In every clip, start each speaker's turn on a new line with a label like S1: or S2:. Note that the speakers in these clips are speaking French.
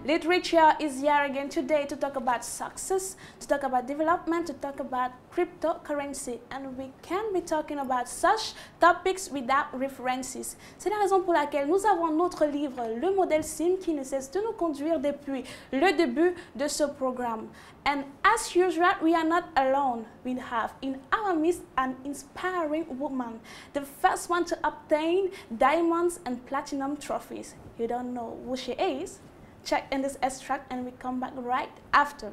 S1: Literature is here again today to talk about success, to talk about development, to talk about cryptocurrency. And we can't be talking about such topics without references. C'est la raison pour laquelle nous avons notre livre, Le Modèle SIM, qui ne cesse de nous conduire depuis le début de ce programme. And as usual, we are not alone. We have in our midst an inspiring woman, the first one to obtain diamonds and platinum trophies. You don't know who she is? Check in this extract and we come back right after.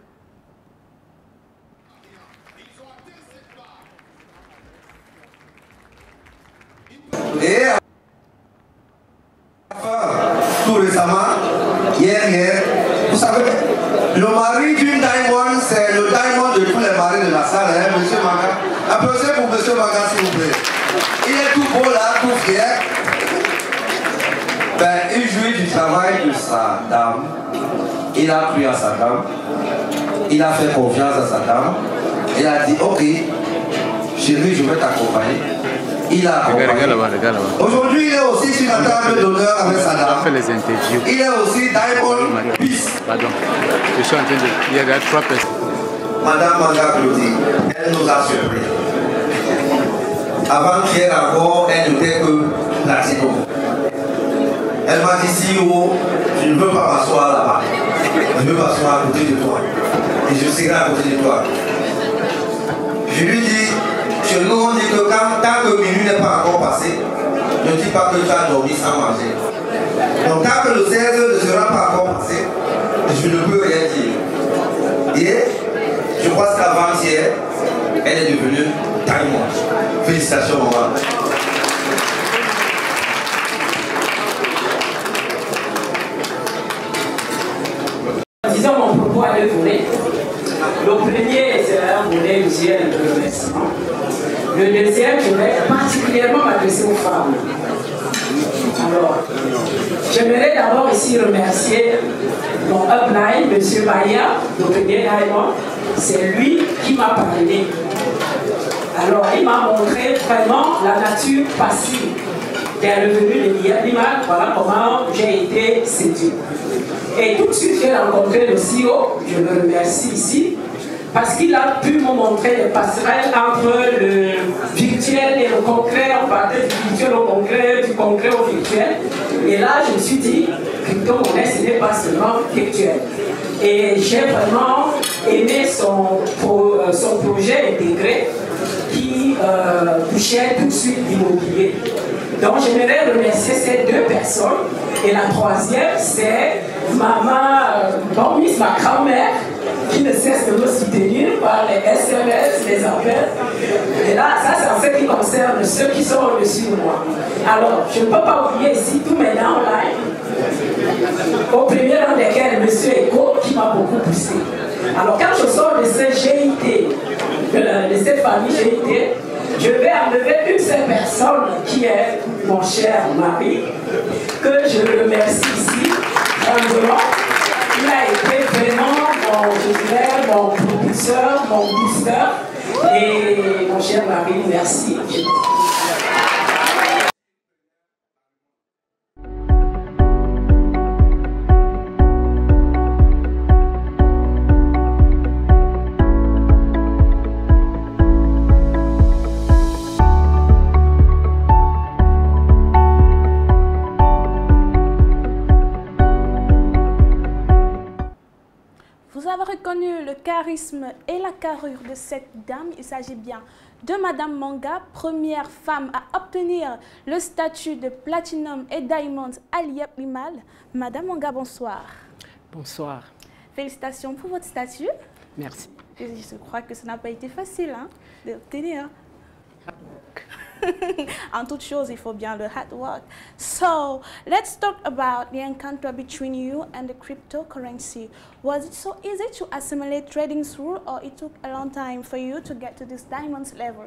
S2: Et tout récemment, hier, vous savez, le mari d'une diamond, c'est le diamond de tous les maris de la salle, hein, monsieur Maga. Applaudissez pour monsieur Maga, s'il vous plaît. Il est tout beau là, tout fier. Ben, il jouit du travail de sa dame. Il a cru à sa dame. Il a fait confiance à sa dame. Il a dit, ok, chérie, je vais t'accompagner. Il a accompagné. Aujourd'hui, il est aussi sur la table d'honneur avec sa dame. Il est aussi Diamond Peace.
S3: Pardon, je suis en train de... Il y a 3 personnes.
S2: Madame Manga Claudie, elle nous a surpris. Avant-hier encore, elle n'était que platinum. Elle m'a dit, si haut, je ne veux pas m'asseoir là-bas. Je veux m'asseoir à côté de toi. Et je serai à côté de toi. Je lui dis, chez nous on dit que tant que minuit n'est pas encore passé, ne dis pas que tu as dormi sans manger. Donc tant que le 16 ne sera pas encore passé, je ne peux rien dire. Et je pense qu'avant-hier, elle est devenue diamond. Félicitations, maman.
S4: Disons mon propos à deux volets. Le premier, c'est un volet visuel de remerciement. Le deuxième, je vais particulièrement m'adresser aux femmes. Alors, j'aimerais d'abord ici remercier mon upline, M. Maya, le premier diamond. C'est lui qui m'a parlé. Alors, il m'a montré vraiment la nature passive des revenus de l'IMAL. Voilà comment j'ai été séduit. Et tout de suite, j'ai rencontré le CEO, je le remercie ici, parce qu'il a pu me montrer les passerelles entre le virtuel et le concret. On partait du virtuel au concret, du concret au virtuel. Et là, je me suis dit, crypto-monnaie, ce n'est pas seulement virtuel. Et j'ai vraiment aimé son projet intégré qui touchait tout de suite l'immobilier. Donc, j'aimerais remercier ces deux personnes. Et la troisième, c'est maman, Miss, ma grand-mère, qui ne cesse de me soutenir par les SMS, les appels. Et là, ça, c'est en ce qui concerne ceux qui sont au-dessus de moi. Alors, je ne peux pas oublier ici tous mes downlines, au premier rang desquels M. Eco, qui m'a beaucoup poussé. Alors, quand je sors de ce GIT, de cette famille GIT, je vais enlever une seule personne qui est mon cher mari, que je remercie ici, grandement. Il a été vraiment mon propulseur, mon booster. Et mon cher mari, merci.
S1: Vous avez reconnu le charisme et la carrure de cette dame. Il s'agit bien de Madame Manga, première femme à obtenir le statut de Platinum et Diamond à l'IMAL. Madame Manga, bonsoir.
S4: Bonsoir.
S1: Félicitations pour votre statut.
S4: Merci.
S1: Je crois que ça n'a pas été facile d'obtenir. En toute chose, il faut bien le hard work. So, let's talk about the encounter between you and the cryptocurrency. Was it so easy to assimilate trading through, or it took a long time for you to get to this diamond level?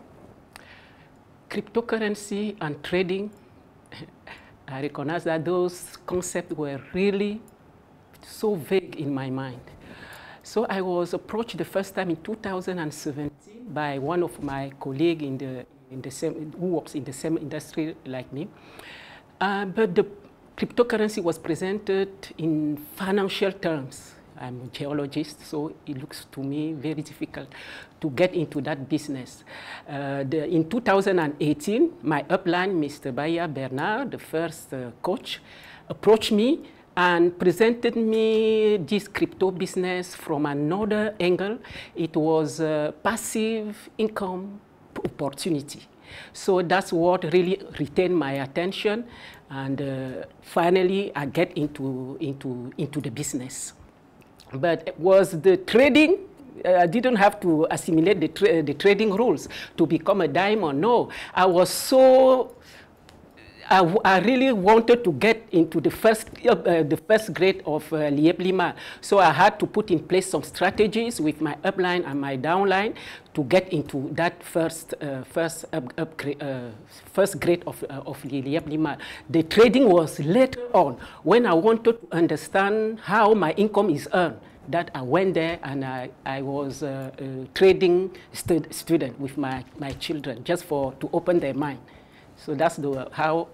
S4: Cryptocurrency and trading, I recognize that those concepts were really so vague in my mind. So I was approached the first time in 2017 by one of my colleagues who works in the same industry like me. But
S5: cryptocurrency was presented in financial terms. I'm a geologist, so it looks to me very difficult to get into that business. In 2018, my upline, Mr. Baya Bernard, the first coach, approached me and presented me this crypto business from another angle. It was a passive income opportunity. So that's what really retained my attention, and finally I get into the business. But it was the trading. I didn't have to assimilate the trading rules to become a diamond. No, I was so. I really wanted to get into the first grade of Liep Lima. So I had to put in place some strategies with my upline and my downline to get into that first grade of Liep Lima. The trading was later on when I wanted to understand how my income is earned. That I went there and I was a trading student with my children, just to open their mind. So that's how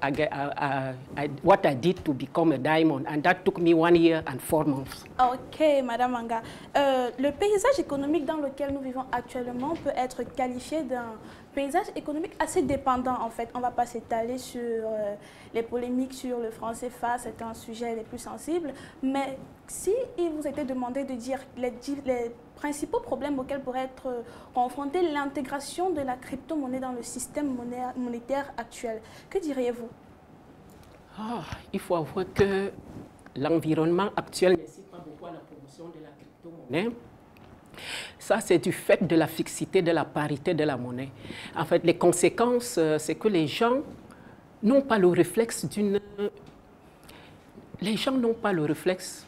S5: what I did to become a diamond, and that took me 1 year and 4 months.
S1: Ok, Madame Manga. Le paysage économique dans lequel nous vivons actuellement peut être qualifié d'un paysage économique assez dépendant en fait. On ne va pas s'étaler sur les polémiques sur le franc CFA, c'est un sujet les plus sensibles, mais si il vous était demandé de dire les principaux problèmes auxquels pourrait être confrontée l'intégration de la crypto-monnaie dans le système monétaire actuel, que diriez-vous?
S5: Il faut avouer que l'environnement actuel n'incite pas beaucoup à la promotion de la crypto-monnaie. Ça, c'est du fait de la fixité, de la parité de la monnaie. En fait, les conséquences, c'est que les gens n'ont pas le réflexe d'une... Les gens n'ont pas le réflexe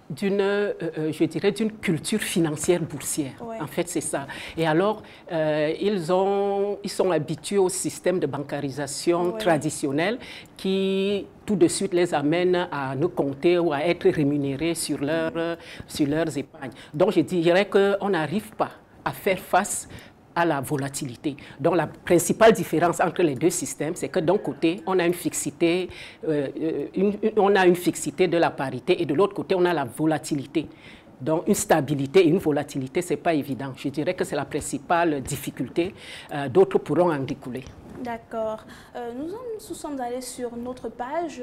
S5: je dirais, d'une culture financière boursière. Ouais. En fait, c'est ça. Et alors, ils sont habitués au système de bancarisation traditionnel qui, tout de suite, les amène à ne compter ou à être rémunérés sur leurs épargnes. Donc, je dirais qu'on n'arrive pas à faire face à la volatilité. Donc la principale différence entre les deux systèmes, c'est que d'un côté, on a une fixité, de la parité, et de l'autre côté, on a la volatilité. Donc une stabilité et une volatilité, ce n'est pas évident. Je dirais que c'est la principale difficulté. D'autres pourront en découler.
S1: D'accord. Nous sommes allés sur notre page.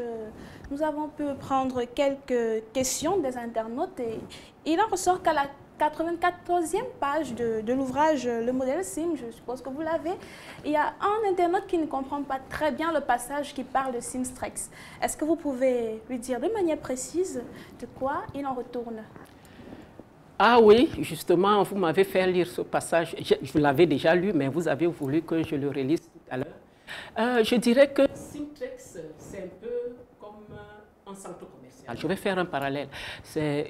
S1: Nous avons pu prendre quelques questions des internautes et il en ressort qu'à la 94e page de l'ouvrage Le modèle SIM, je suppose que vous l'avez, il y a un internaute qui ne comprend pas très bien le passage qui parle de Simstrex. Est-ce que vous pouvez lui dire de manière précise de quoi il en retourne?
S5: Ah oui, justement, vous m'avez fait lire ce passage. Je l'avais déjà lu, mais vous avez voulu que je le relise tout à l'heure. Je dirais que Simstrex, c'est un peu comme un centre commercial. Je vais faire un parallèle. C'est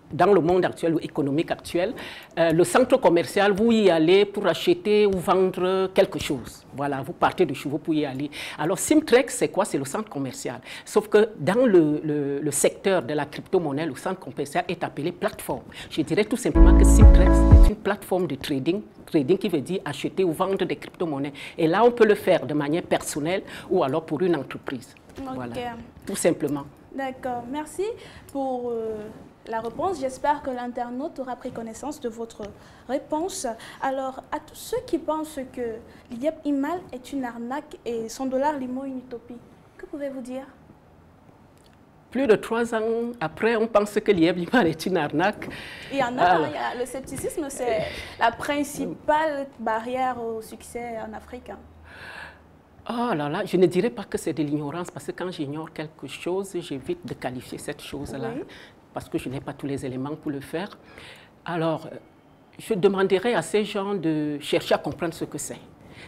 S5: dans le monde actuel ou économique actuel, le centre commercial, vous y allez pour acheter ou vendre quelque chose. Voilà, vous partez de chez vous pour y aller. Alors, Simstrex, c'est quoi? C'est le centre commercial. Sauf que dans le secteur de la crypto-monnaie, le centre commercial est appelé plateforme. Je dirais tout simplement que Simstrex est une plateforme de trading qui veut dire acheter ou vendre des crypto-monnaies. Et là, on peut le faire de manière personnelle ou alors pour une entreprise. Okay. Voilà, tout simplement.
S1: D'accord, merci pour la réponse. J'espère que l'internaute aura pris connaissance de votre réponse. Alors, à tous ceux qui pensent que Liep Imal est une arnaque et son dollar Limo une utopie, que pouvez-vous dire?
S5: Plus de 3 ans après, on pense que Liep Imal est une arnaque.
S1: Il y en a, le scepticisme, c'est la principale barrière au succès en Afrique.
S5: Oh là là, je ne dirais pas que c'est de l'ignorance, parce que quand j'ignore quelque chose, j'évite de qualifier cette chose-là, parce que je n'ai pas tous les éléments pour le faire. Alors, je demanderais à ces gens de chercher à comprendre ce que c'est.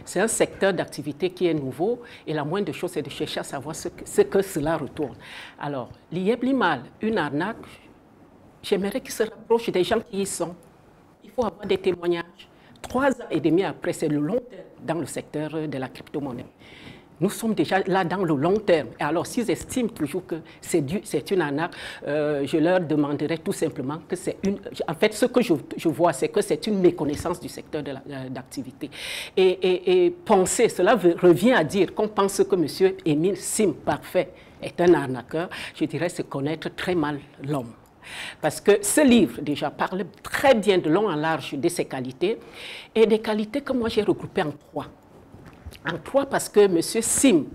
S5: C'est un secteur d'activité qui est nouveau, et la moindre chose, c'est de chercher à savoir ce que cela retourne. Alors, Liep Limal, une arnaque, j'aimerais qu'ils se rapprochent des gens qui y sont. Il faut avoir des témoignages. 3 ans et demi après, c'est le long terme dans le secteur de la crypto-monnaie. Nous sommes déjà là dans le long terme. Et alors, s'ils estiment toujours que c'est une arnaque, je leur demanderai tout simplement que c'est une... En fait, ce que je vois, c'est que c'est une méconnaissance du secteur d'activité. Et penser, cela revient à dire qu'on pense que M. Émile Sim, parfait, est un arnaqueur, je dirais c'est connaître très mal l'homme. Parce que ce livre, déjà, parle très bien de long en large de ses qualités, et des qualités que moi j'ai regroupées en trois. En trois parce que M. Sim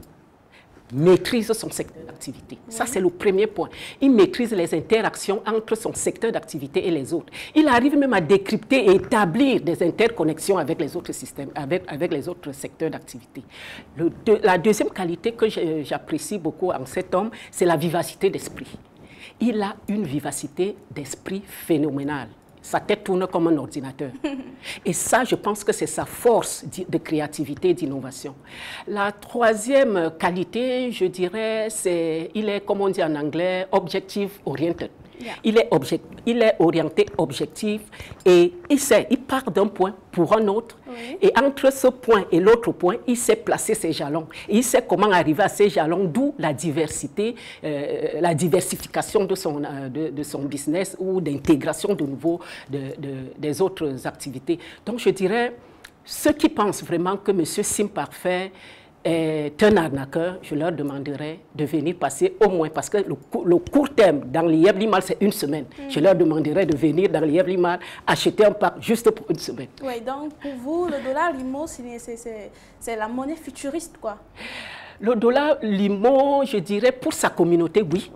S5: maîtrise son secteur d'activité. Oui. Ça, c'est le premier point. Il maîtrise les interactions entre son secteur d'activité et les autres. Il arrive même à décrypter et établir des interconnexions avec les autres systèmes, avec les autres secteurs d'activité. La deuxième qualité que j'apprécie beaucoup en cet homme, c'est la vivacité d'esprit. Il a une vivacité d'esprit phénoménale. Sa tête tourne comme un ordinateur. Et ça, je pense que c'est sa force de créativité et d'innovation. La troisième qualité, je dirais, c'est il est, comme on dit en anglais, objective oriented. Yeah. Il est orienté objectif et il part d'un point pour un autre. Oui. Et entre ce point et l'autre point, il sait placer ses jalons. Et il sait comment arriver à ces jalons, d'où la diversité, la diversification de son business ou d'intégration de nouveau des autres activités. Donc je dirais, ceux qui pensent vraiment que M. Sim Parfait est un arnaqueur, je leur demanderais de venir passer au moins, parce que le court terme dans l'IEB Limal, c'est une semaine. Je leur demanderais de venir dans l'IEB Limal acheter un pack juste pour une semaine.
S1: Oui, donc pour vous, le dollar limo, c'est la monnaie futuriste, quoi.
S5: Le dollar limo, je dirais, pour sa communauté, oui.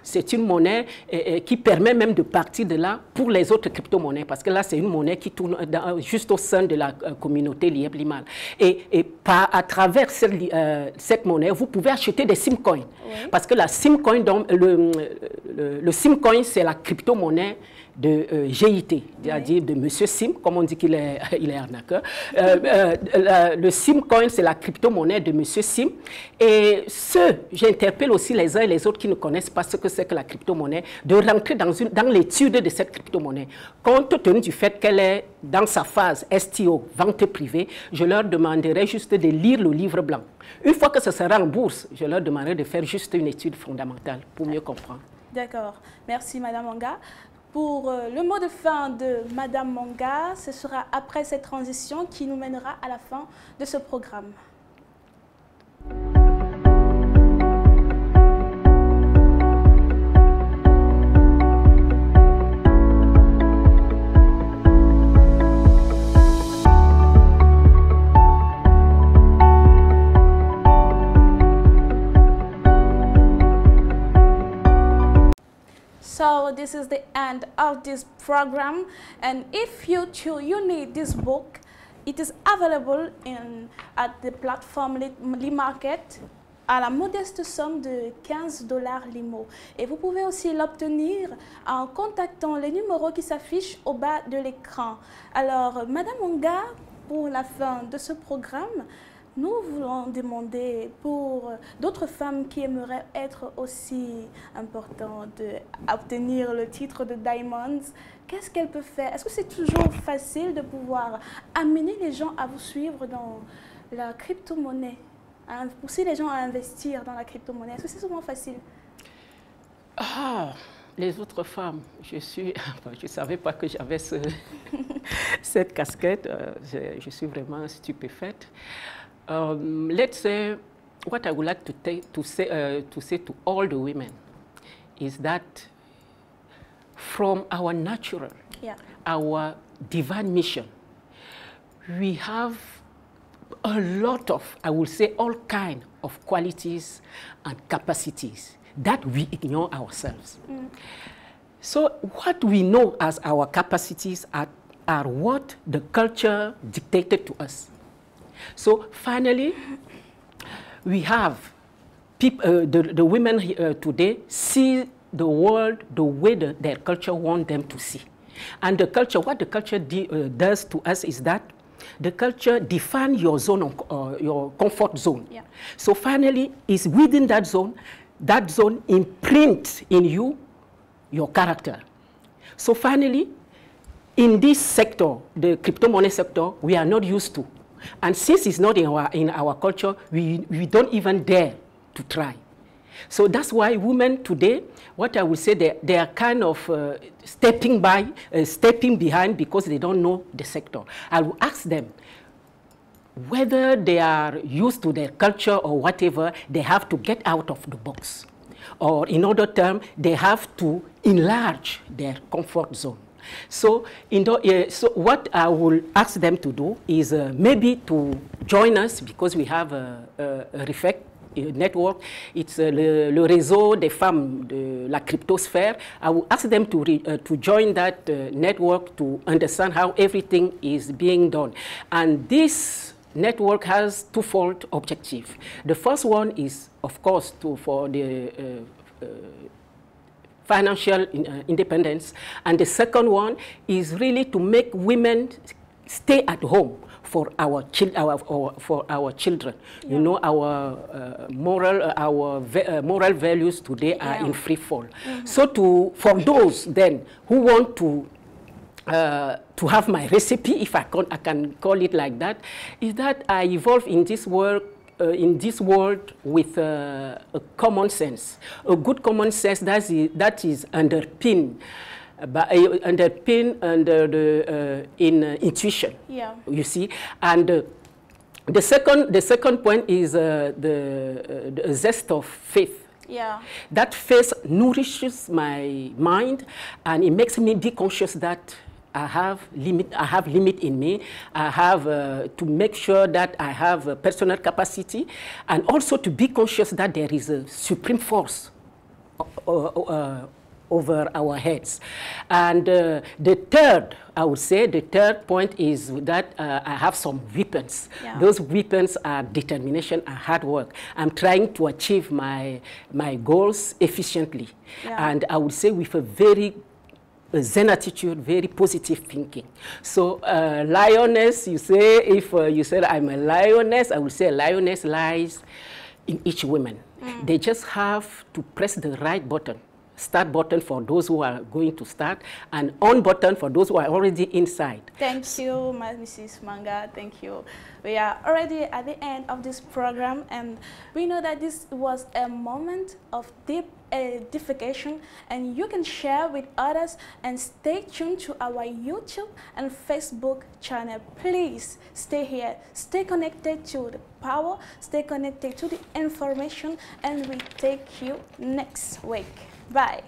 S5: C'est une monnaie qui permet même de partir de là pour les autres crypto-monnaies, parce que là, c'est une monnaie qui tourne juste au sein de la communauté l'IEB Limal. Et à travers cette monnaie, vous pouvez acheter des simcoins. Oui. Parce que la simcoin, le simcoin, c'est la crypto-monnaie de GIT, c'est-à-dire de M. Sim, comme on dit qu'il est arnaqueur. Le Simcoin, c'est la crypto-monnaie de M. Sim. Et j'interpelle aussi les uns et les autres qui ne connaissent pas ce que c'est que la crypto-monnaie, de rentrer dans l'étude de cette crypto-monnaie. Compte tenu du fait qu'elle est dans sa phase STO, vente privée, je leur demanderai juste de lire le livre blanc. Une fois que ce sera en bourse, je leur demanderai de faire juste une étude fondamentale pour mieux comprendre.
S1: D'accord. Merci, Madame Manga. Pour le mot de fin de Madame Manga, ce sera après cette transition qui nous mènera à la fin de ce programme. So this is the end of this program, and if you need this book, it is available at the platform Limarket à la modeste somme de $15 limo. Et vous pouvez aussi l'obtenir en contactant les numéros qui s'affichent au bas de l'écran. Alors, Madame Manga, pour la fin de ce programme, nous voulons demander pour d'autres femmes qui aimeraient être aussi importantes d'obtenir le titre de Diamonds, qu'est-ce qu'elles peuvent faire? Est-ce que c'est toujours facile de pouvoir amener les gens à vous suivre dans la crypto-monnaie, pousser les gens à investir dans la crypto-monnaie? Est-ce que c'est souvent facile?
S5: Ah, les autres femmes, je ne savais pas que j'avais cette casquette, je suis vraiment stupéfaite. Let's say, what I would like to say to all the women is that from our natural, our divine mission, we have a lot of, I will say, all kinds of qualities and capacities that we ignore ourselves. So what we know as our capacities are what the culture dictated to us. So finally, we have people, the women today see the world the way their culture wants them to see. And the culture, what the culture does to us is that the culture defines your zone, your comfort zone. Yeah. So finally, it's within that zone imprints in you your character. So finally, in this sector, the crypto-money sector, we are not used to. And since it's not in our culture, we don't even dare to try. So that's why women today, what I would say, they are kind of stepping behind because they don't know the sector. I will ask them whether they are used to their culture or whatever, they have to get out of the box. or in other terms, they have to enlarge their comfort zone. So, so what I will ask them to do is maybe to join us, because we have a REFEC network. It's le réseau des femmes de la cryptosphère. I will ask them to join that network to understand how everything is being done. And this network has twofold objective. The first one is, of course, for the financial independence, and the second one is really to make women stay at home for our children. Yeah. You know, our moral values today are in free fall. Mm-hmm. So for those then who want to have my recipe, if I can call it like that, is that I evolve in this world with a common sense, a good common sense that is underpinned under the intuition. Yeah. You see, and the second point is the zest of faith. Yeah. That faith nourishes my mind, and it makes me be conscious that I have limit in me. I have to make sure that I have a personal capacity, and also to be conscious that there is a supreme force over our heads. And the third, I would say, the third point is that I have some weapons. Yeah. Those weapons are determination and hard work. I'm trying to achieve my goals efficiently. Yeah. And I would say with a very Zen attitude, very positive thinking. So lioness, you say, if you said I'm a lioness, I would say a lioness lies in each woman. Mm. They just have to press the right button. Start button for those who are going to start, and on button for those who are already inside.
S1: Thank you, Mrs. Manga. Thank you. We are already at the end of this program, and we know that this was a moment of deep edification, and you can share with others, and stay tuned to our YouTube and Facebook channel. Please stay here, stay connected to the power, stay connected to the information, and we take you next week. Bye.